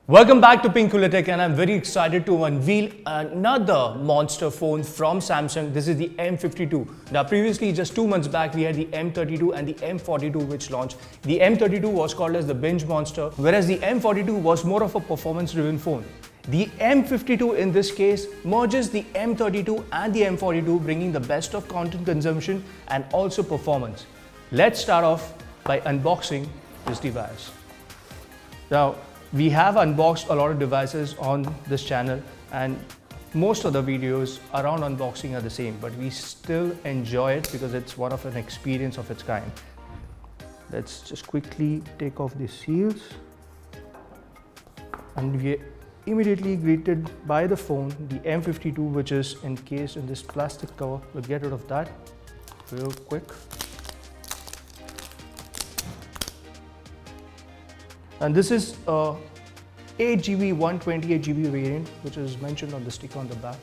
Welcome back to Pinkvilla Tech, and I'm very excited to unveil another monster phone from Samsung. This is the M52. Now previously, just 2 months back, we had the M32 and the M42 which launched. The M32 was called as the binge monster, whereas the M42 was more of a performance-driven phone. The M52 in this case merges the M32 and the M42, bringing the best of content consumption and also performance. Let's start off by unboxing this device. Now, we have unboxed a lot of devices on this channel, and most of the videos around unboxing are the same, but we still enjoy it because it's one of an experience of its kind. Let's just quickly take off the seals, and we are immediately greeted by the phone, the M52, which is encased in this plastic cover. We'll get rid of that real quick. And this is a 8GB, 128GB variant, which is mentioned on the sticker on the back,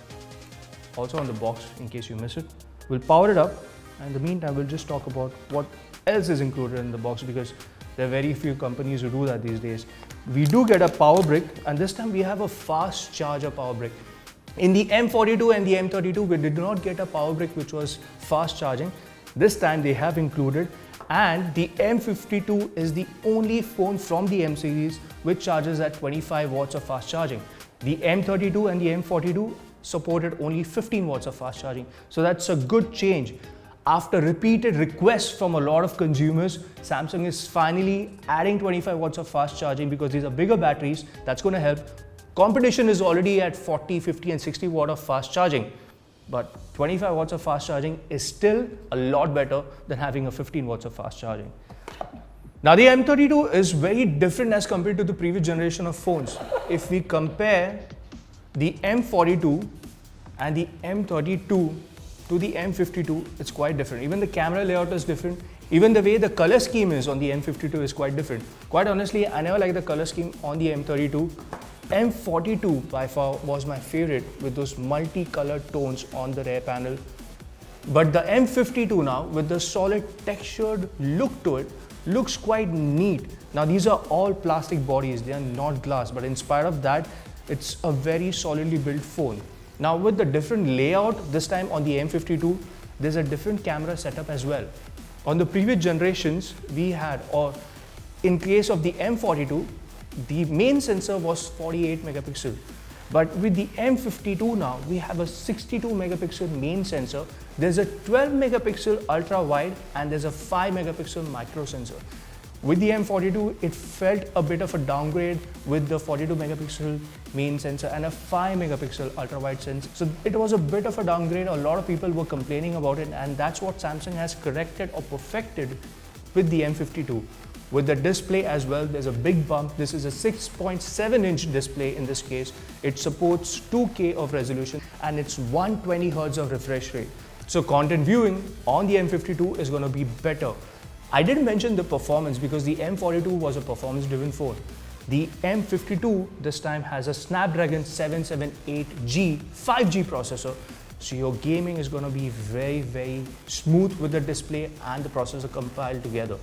also on the box in case you miss it. We'll power it up, and in the meantime, we'll just talk about what else is included in the box, because there are very few companies who do that these days. We do get a power brick, and this time we have a fast charger power brick. In the M42 and the M32, we did not get a power brick which was fast charging. This time they have included. And the M52 is the only phone from the M series which charges at 25 watts of fast charging. The M32 and the M42 supported only 15 watts of fast charging. So that's a good change. After repeated requests from a lot of consumers, Samsung is finally adding 25 watts of fast charging because these are bigger batteries. That's going to help. Competition is already at 40, 50 and 60 watt of fast charging. But 25 watts of fast charging is still a lot better than having a 15 watts of fast charging. Now the M32 is very different as compared to the previous generation of phones. If we compare the M42 and the M32 to the M52, it's quite different. Even the camera layout is different. Even the way the color scheme is on the M52 is quite different. Quite honestly, I never liked the color scheme on the M32. M42 by far was my favorite with those multicolored tones on the rear panel. But the M52 now, with the solid textured look to it, looks quite neat. Now these are all plastic bodies, they are not glass, but in spite of that, it's a very solidly built phone. Now with the different layout, this time on the M52, there's a different camera setup as well. On the previous generations, we had, or in case of the M42, the main sensor was 48 megapixel. But with the M52 now, we have a 62 megapixel main sensor. There's a 12 megapixel ultra wide and there's a 5 megapixel micro sensor. With the M42, it felt a bit of a downgrade with the 42 megapixel main sensor and a 5 megapixel ultra wide sensor. So it was a bit of a downgrade. A lot of people were complaining about it, and that's what Samsung has corrected or perfected with the M52. With the display as well, there's a big bump. This is a 6.7-inch display in this case. It supports 2K of resolution and it's 120 Hz of refresh rate. So content viewing on the M52 is going to be better. I didn't mention the performance because the M42 was a performance-driven phone. The M52 this time has a Snapdragon 778G 5G processor. So your gaming is going to be very, very smooth with the display and the processor compiled together.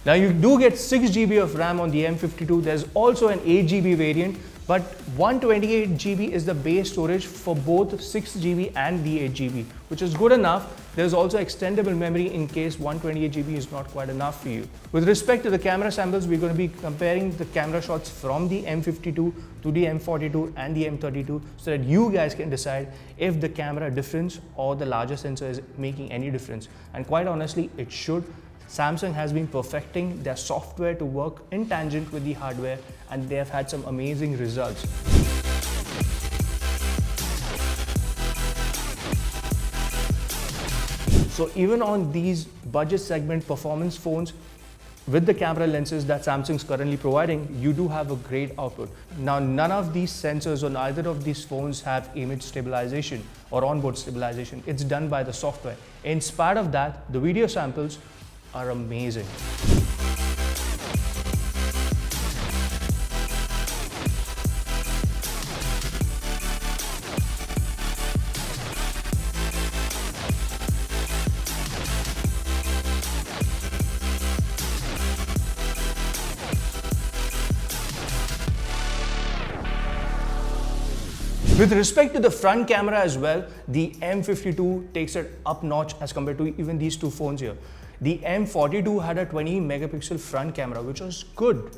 Now you do get 6GB of RAM on the M52. There's also an 8GB variant, but 128GB is the base storage for both 6GB and the 8GB, which is good enough. There's also extendable memory in case 128GB is not quite enough for you. With respect to the camera samples, we're going to be comparing the camera shots from the M52 to the M42 and the M32 so that you guys can decide if the camera difference or the larger sensor is making any difference. And quite honestly, it should. Samsung has been perfecting their software to work in tangent with the hardware, and they have had some amazing results. So even on these budget segment performance phones, with the camera lenses that Samsung's currently providing, you do have a great output. Now, none of these sensors on either of these phones have image stabilization or onboard stabilization. It's done by the software. In spite of that, the video samples are amazing. With respect to the front camera as well, the M52 takes it up notch as compared to even these two phones here. The M42 had a 20 megapixel front camera, which was good.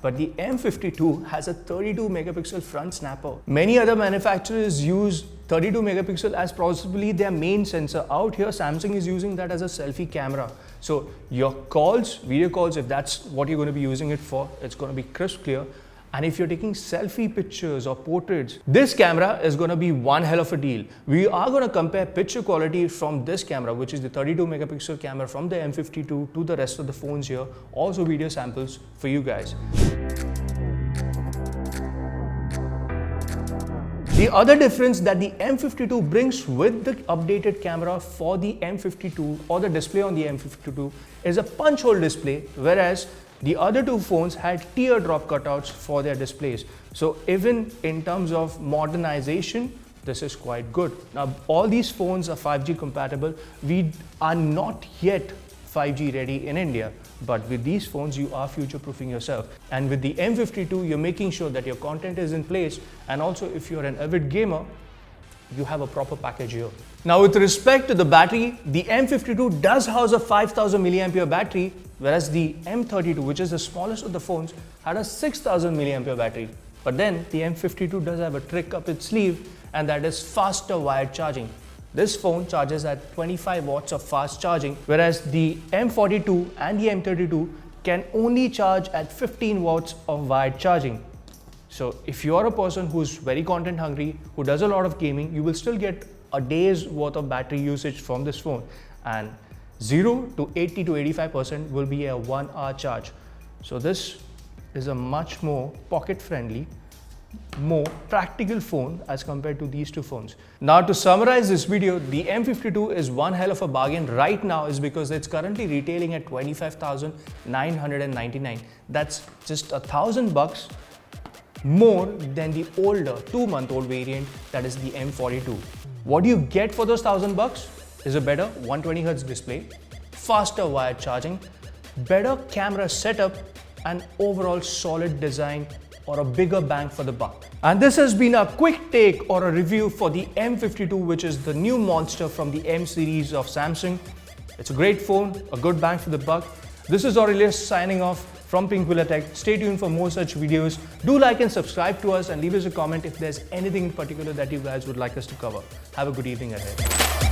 But the M52 has a 32 megapixel front snapper. Many other manufacturers use 32 megapixel as possibly their main sensor. Out here, Samsung is using that as a selfie camera. So your calls, video calls, if that's what you're going to be using it for, it's going to be crisp clear. And if you're taking selfie pictures or portraits, this camera is going to be one hell of a deal. We are going to compare picture quality from this camera, which is the 32 megapixel camera from the M52 to the rest of the phones here. Also video samples for you guys. The other difference that the M52 brings with the updated camera for the M52 or the display on the M52 is a punch hole display, whereas the other two phones had teardrop cutouts for their displays. So even in terms of modernization, this is quite good. Now, all these phones are 5G compatible. We are not yet 5G ready in India, but with these phones, you are future-proofing yourself. And with the M52, you're making sure that your content is in place. And also, if you're an avid gamer, you have a proper package here. Now, with respect to the battery, the M52 does house a 5000 milliampere battery, whereas the M32, which is the smallest of the phones, had a 6000 milliampere battery. But then the M52 does have a trick up its sleeve, and that is faster wired charging. This phone charges at 25 watts of fast charging, whereas the M42 and the M32 can only charge at 15 watts of wired charging. So if you are a person who's very content hungry, who does a lot of gaming, you will still get a day's worth of battery usage from this phone. And 0 to 80 to 85% will be a 1 hour charge. So this is a much more pocket friendly, more practical phone as compared to these two phones. Now to summarize this video, the M52 is one hell of a bargain right now is because it's currently retailing at 25,999. That's just $1,000 more than the older 2-month-old variant, that is the M42. What do you get for those $1,000 is a better 120Hz display, faster wired charging, better camera setup, and overall solid design or a bigger bang for the buck. And this has been a quick take or a review for the M52, which is the new monster from the M series of Samsung. It's a great phone, a good bang for the buck. This is Aurelius signing off from Pinkvilla Tech. Stay tuned for more such videos. Do like and subscribe to us and leave us a comment if there's anything in particular that you guys would like us to cover. Have a good evening ahead.